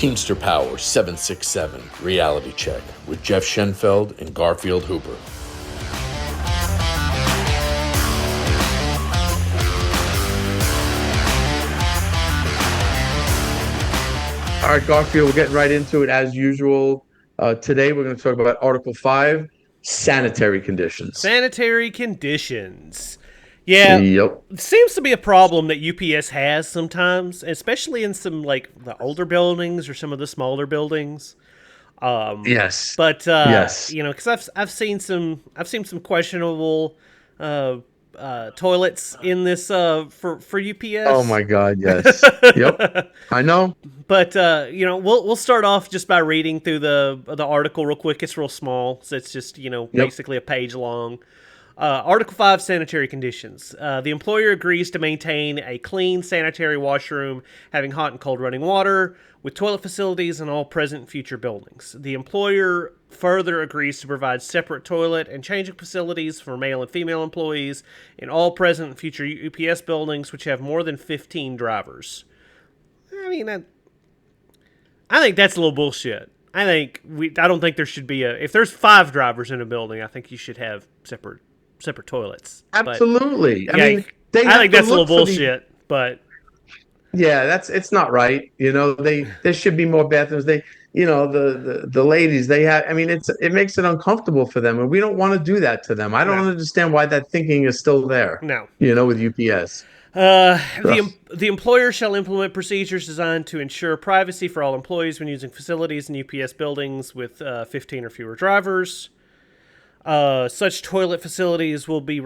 Teamster Power 767 Reality Check with Jeff Schenfeld and Garfield Hooper. All right, Garfield, we're getting right into it as usual. Today we're going to talk about Article 5, sanitary conditions. Sanitary conditions. Yeah, Yep. it seems to be a problem that UPS has sometimes, especially in some like the older buildings or some of the smaller buildings. Yes. But Yes. because I've seen some questionable uh, toilets in this for Oh UPS. my God, yes. Yep. I know. But we'll start off just by reading through the article real quick. It's real small, so it's just Yep. basically a page long. Article 5, sanitary conditions. The employer agrees to maintain a clean sanitary washroom having hot and cold running water with toilet facilities in all present and future buildings. The employer further agrees to provide separate toilet and changing facilities for male and female employees in all present and future UPS buildings which have more than 15 drivers. I mean, I think that's a little bullshit. I don't think there should be if there's 5 drivers in a building, I think you should have separate toilets. Absolutely. But, I think that's a little bullshit, but yeah, it's not right. There should be more bathrooms. The ladies, they have, I mean, it makes it uncomfortable for them, and we don't want to do that to them. I don't No. understand why that thinking is still there. No. With UPS. The employer shall implement procedures designed to ensure privacy for all employees when using facilities in UPS buildings with 15 or fewer drivers. Such toilet facilities will be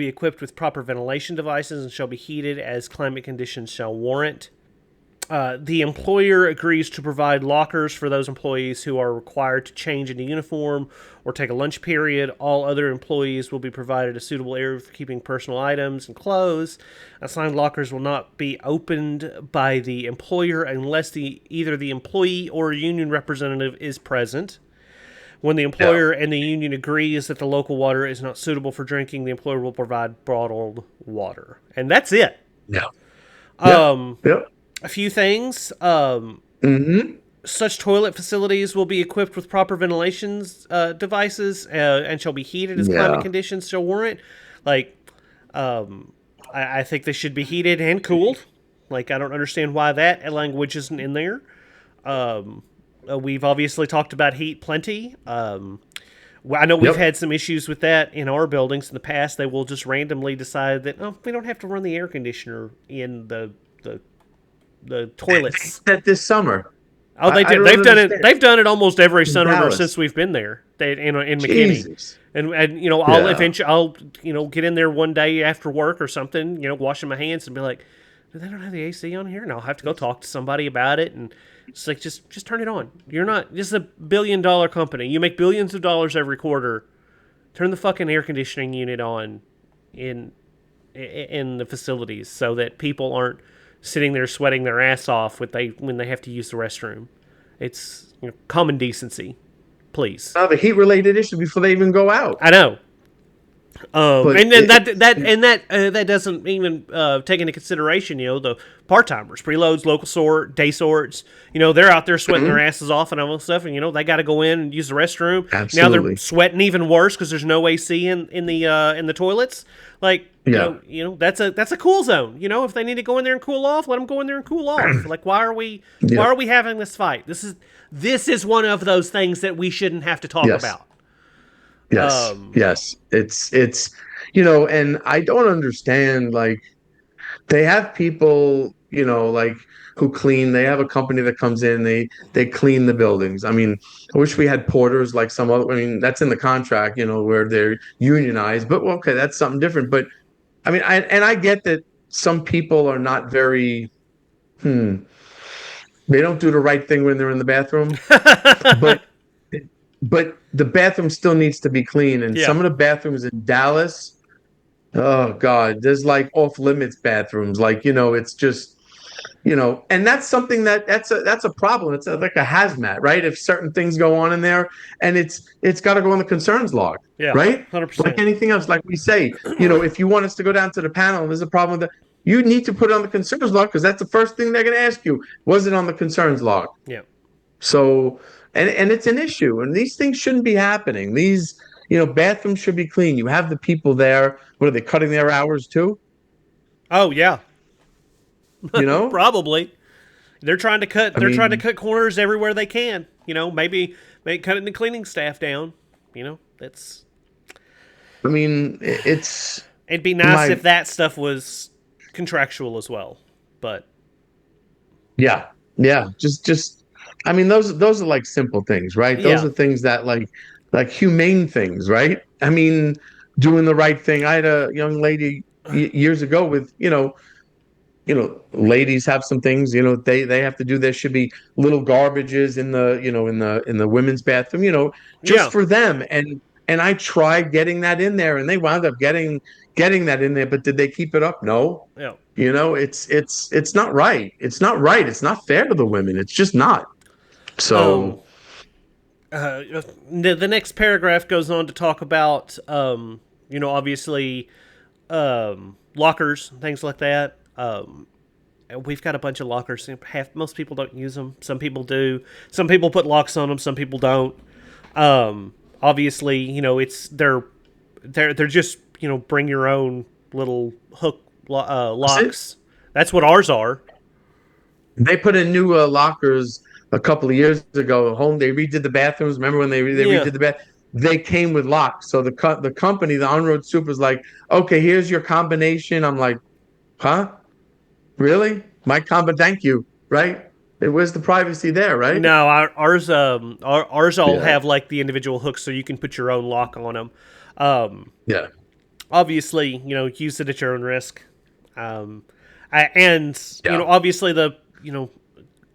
equipped with proper ventilation devices and shall be heated as climate conditions shall warrant. The employer agrees to provide lockers for those employees who are required to change into uniform or take a lunch period. All other employees will be provided a suitable area for keeping personal items and clothes. Assigned lockers will not be opened by the employer unless either the employee or union representative is present. When the employer and the union agrees that the local water is not suitable for drinking, the employer will provide bottled water. And that's it. Yeah. A few things. Mm-hmm. Such toilet facilities will be equipped with proper ventilation devices and shall be heated as climate conditions shall warrant. I think they should be heated and cooled. I don't understand why that language isn't in there. We've obviously talked about heat plenty. I know we've had some issues with that in our buildings in the past. They will just randomly decide that we don't have to run the air conditioner in the toilets. That this summer. Oh, they did. They've done it almost every summer since we've been there. In McKinney, and I'll get in there one day after work or something, washing my hands and be like, do they not have the AC on here? And I'll have to go talk to somebody about it. And it's like, just turn it on. This is a $1 billion company. You make billions of dollars every quarter. Turn the fucking air conditioning unit on in the facilities so that people aren't sitting there sweating their ass off when they have to use the restroom. It's common decency, please. The heat-related issue before they even go out. I know. And then that doesn't even take into consideration, the part-timers, preloads, local sort, day sorts. They're out there sweating their asses off and all that stuff, and they got to go in and use the restroom. Absolutely. Now they're sweating even worse because there's no AC in the toilets. That's a cool zone. If they need to go in there and cool off, let them go in there and cool off. Why are we having this fight? This is one of those things that we shouldn't have to talk about. Yes, yes. It's and I don't understand, they have people, who clean. They have a company that comes in, they clean the buildings. I mean, I wish we had porters like some other, that's in the contract, where they're unionized, but okay, that's something different. But I mean, I get that some people are not very, they don't do the right thing when they're in the bathroom, but the bathroom still needs to be clean. And some of the bathrooms in Dallas, oh God, there's off limits bathrooms. It's just, and that's something that's a problem. It's like a hazmat, right? If certain things go on in there, and it's got to go on the concerns log, right? 100%. Like anything else, like we say, if you want us to go down to the panel and there's a problem with that, you need to put it on the concerns log because that's the first thing they're going to ask you. Was it on the concerns log? Yeah. So, and it's an issue, and these things shouldn't be happening. These, bathrooms should be clean. You have the people there. What are they cutting their hours too? Oh yeah, You know, probably. They're trying to cut. I They're trying to mean, cut corners everywhere they can. Maybe cutting the cleaning staff down. That's. it's It'd be in nice my if that stuff was contractual as well, but yeah, yeah. Just, those are like simple things, right? Those yeah, are things that like humane things, right? Doing the right thing. I had a young lady years ago with ladies have some things, they have to do. There should be little garbages in the, in the women's bathroom, just yeah, for them. And I tried getting that in there, and they wound up getting that in there. But did they keep it up? No. yeah. It's not right. It's not right. It's not fair to the women. It's just not. Um, So the next paragraph goes on to talk about, obviously, lockers, things like that. We've got a bunch of lockers. Most people don't use them. Some people do. Some people put locks on them. Some people don't. Obviously, they're just bring your own little hook locks. That's what ours are. they put in new lockers a couple of years ago. They redid the bathrooms. Remember when they Yeah. redid the bath? They came with locks. So the company, the on-road super, is like, okay, here's your combination. I'm like, huh? Really? My combo? Thank you. Right? Where's the privacy there? Right? No, ours all Yeah. have like the individual hooks, so you can put your own lock on them. Um, Yeah. Obviously, use it at your own risk. And Yeah. obviously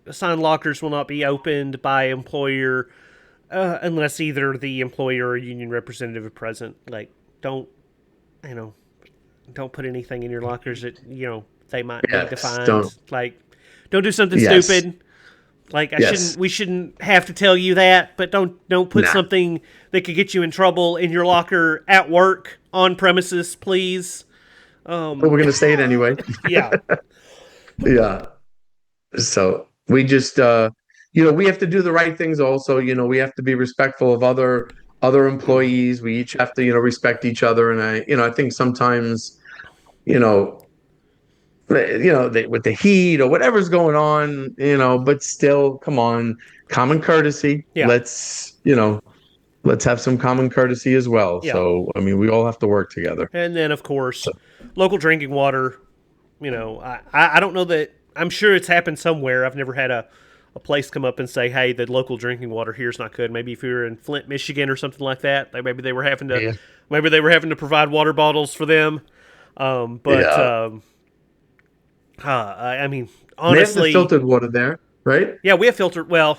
assigned lockers will not be opened by employer unless either the employer or union representative are present. Like, don't you know, don't put anything in your lockers that they might need to Yes. find. Don't. Like, don't do something Yes. stupid. Like, Yes. we shouldn't have to tell you that, but don't put Nah. something that could get you in trouble in your locker at work on premises, please. But we're gonna say it anyway. Yeah, Yeah. So we just we have to do the right things also. We have to be respectful of other employees. We each have to, respect each other. And I think sometimes, you know, with the heat or whatever's going on, but still, come on, common courtesy. yeah, Let's have some common courtesy as well. yeah. So, we all have to work together. And then, of course, So, local drinking water. I don't know that. I'm sure it's happened somewhere. I've never had a place come up and say, "Hey, the local drinking water here is not good." Maybe if you were in Flint, Michigan, or something like that, yeah. maybe they were having to provide water bottles for them. But Yeah. I mean, They have the honestly, filtered water there, right? yeah, we have filtered. Well,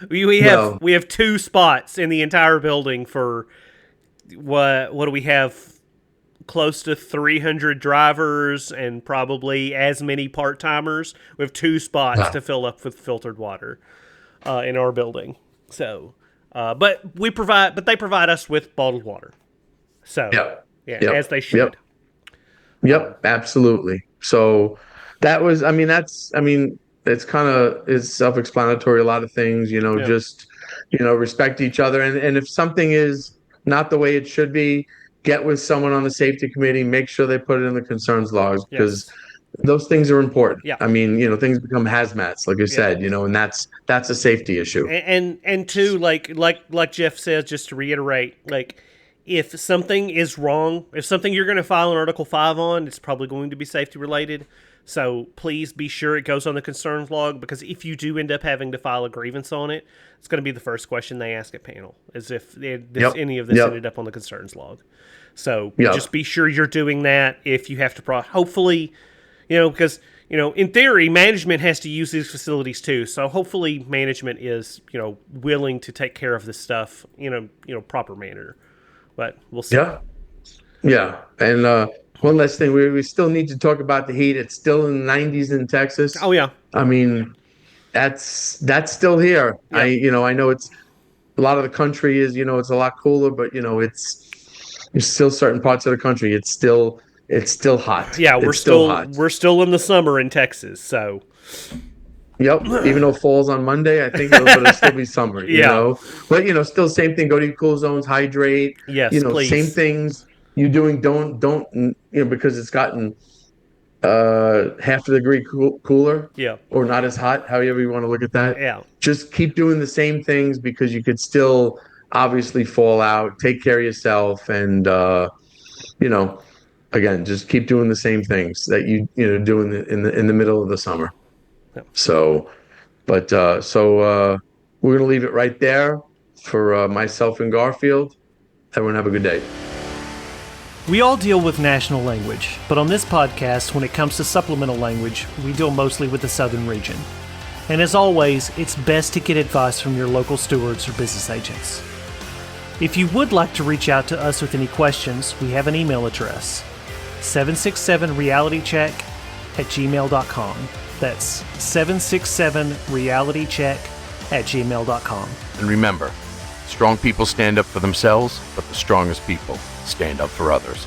Well, we have two spots in the entire building for what do we have? Close to 300 drivers and probably as many part timers. We have two spots to fill up with filtered water in our building. So, but they provide us with bottled water. So, yeah. yeah, Yep. as they should. Yep. Yep, absolutely. So it's kind of is self-explanatory. A lot of things, Yeah. just respect each other, and if something is not the way it should be, get with someone on the safety committee, make sure they put it in the concerns logs because Yes. those things are important. Yeah. Things become hazmats, like I Yeah. said, and that's a safety issue. And two, like Jeff says, just to reiterate, like, if something is wrong, if something you're going to file an Article 5 on, it's probably going to be safety related. So please be sure it goes on the concerns log, because if you do end up having to file a grievance on it, it's going to be the first question they ask at panel, is if any of this Yep. ended up on the concerns log. So Yep. just be sure you're doing that if you have to. Hopefully, because in theory, management has to use these facilities too. So hopefully, management is willing to take care of this stuff in a proper manner. But we'll see. Yeah. Yeah. And one last thing, we still need to talk about the heat. It's still in the 90s in Texas. Oh yeah. I mean, that's still here. Yeah. I know it's a lot of the country is, it's a lot cooler, but there's still certain parts of the country. It's still hot. Yeah, It's still hot. we're still in the summer in Texas, so Yep. Even though fall's on Monday, I think it'll still be summer, you know? But, still same thing. Go to your cool zones, hydrate. Yes, please. Same things you're doing. Don't, because it's gotten half a degree cooler. Yeah. Or not as hot, however you want to look at that. Yeah. Just keep doing the same things because you could still obviously fall out. Take care of yourself and, again, just keep doing the same things that you do in the middle of the summer. Yeah. So we're gonna leave it right there for myself and Garfield. Everyone have a good day. We all deal with national language, but on this podcast, when it comes to supplemental language, we deal mostly with the southern region. And as always, it's best to get advice from your local stewards or business agents. If you would like to reach out to us with any questions, we have an email address, 767realitycheck@gmail.com. That's 767realitycheck@gmail.com. And remember, strong people stand up for themselves, but the strongest people stand up for others.